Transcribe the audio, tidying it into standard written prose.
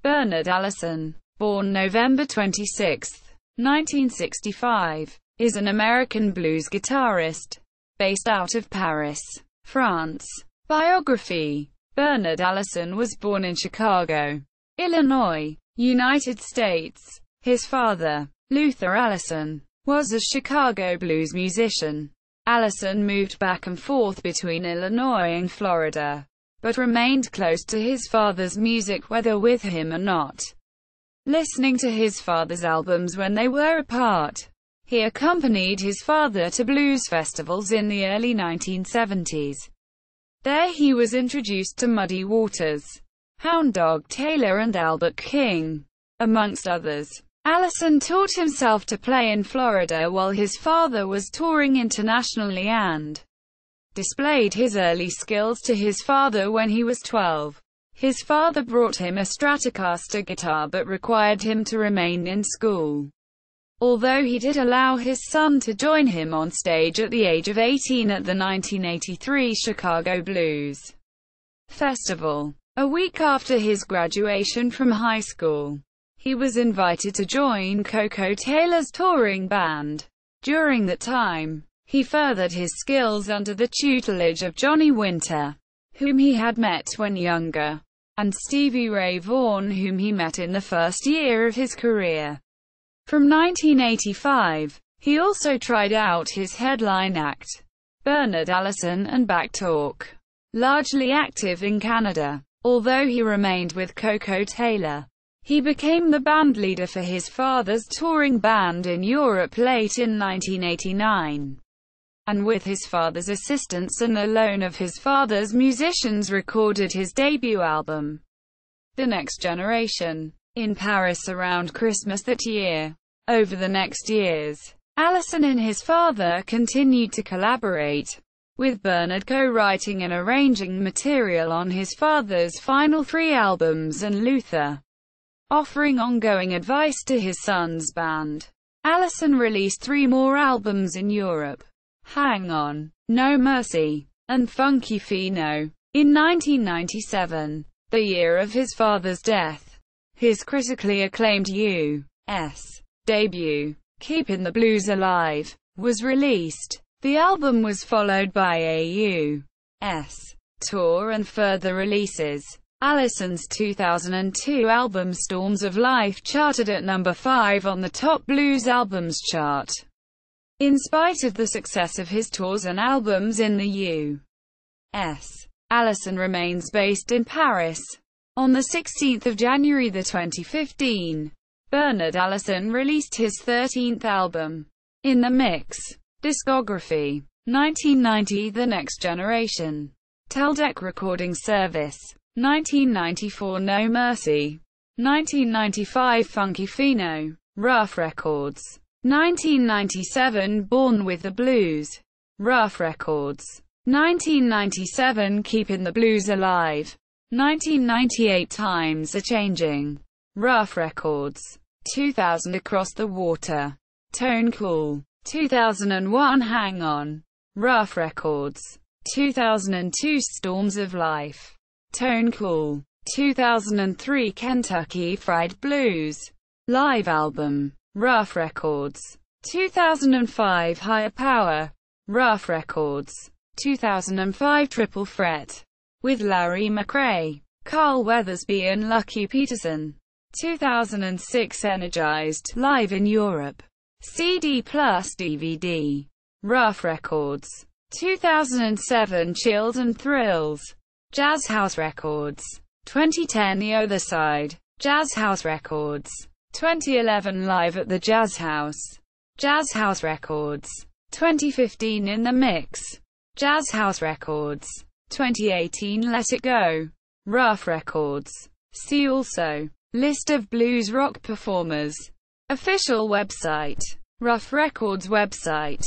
Bernard Allison, born November 26, 1965, is an American blues guitarist, based out of Paris, France. Biography. Bernard Allison was born in Chicago, Illinois, United States. His father, Luther Allison, was a Chicago blues musician. Allison moved back and forth between Illinois and Florida, but remained close to his father's music whether with him or not. Listening to his father's albums when they were apart, he accompanied his father to blues festivals in the early 1970s. There he was introduced to Muddy Waters, Hound Dog Taylor and Albert King, amongst others. Allison taught himself to play in Florida while his father was touring internationally and displayed his early skills to his father when he was 12. His father brought him a Stratocaster guitar but required him to remain in school, although he did allow his son to join him on stage at the age of 18 at the 1983 Chicago Blues Festival. A week after his graduation from high school, he was invited to join Coco Taylor's touring band. During that time, he furthered his skills under the tutelage of Johnny Winter, whom he had met when younger, and Stevie Ray Vaughan, whom he met in the first year of his career. From 1985, he also tried out his headline act, Bernard Allison and Back Talk, largely active in Canada. Although he remained with Coco Taylor, he became the bandleader for his father's touring band in Europe late in 1989, and with his father's assistance and the loan of his father's musicians recorded his debut album, The Next Generation, in Paris around Christmas that year. Over the next years, Allison and his father continued to collaborate, with Bernard co-writing and arranging material on his father's final 3 albums and Luther offering ongoing advice to his son's band. Allison released 3 more albums in Europe, Hang On, No Mercy, and Funky Fino. In 1997, the year of his father's death, his critically acclaimed U.S. debut, Keepin' the Blues Alive, was released. The album was followed by a U.S. tour and further releases. Allison's 2002 album Storms of Life charted at number 5 on the Top Blues Albums chart. In spite of the success of his tours and albums in the U.S., Allison remains based in Paris. On the 16th of January 2015, Bernard Allison released his 13th album, In the Mix. Discography. 1990 The Next Generation. Teldec Recording Service. 1994 No Mercy. 1995 Funky Fino. Rough Records. 1997 Born with the Blues. Rough Records. 1997 Keepin' the Blues Alive. 1998 Times Are Changing. Rough Records. 2000 Across the Water. Tone Cool. 2001 Hang On. Rough Records. 2002 Storms of Life. Tone Cool. 2003 Kentucky Fried Blues. Live Album. Rough Records. 2005 Higher Power. Rough Records. 2005 Triple Threat. With Larry McRae, Carl Weathersby and Lucky Peterson. 2006 Energized, live in Europe. CD plus DVD. Rough Records. 2007 Chilled and Thrills. Jazz House Records. 2010 The Other Side. Jazz House Records. 2011 Live at the Jazz House. Jazz House Records. 2015 In the Mix. Jazz House Records. 2018 Let It Go. Rough Records. See also, List of blues rock performers. Official website. Rough Records website.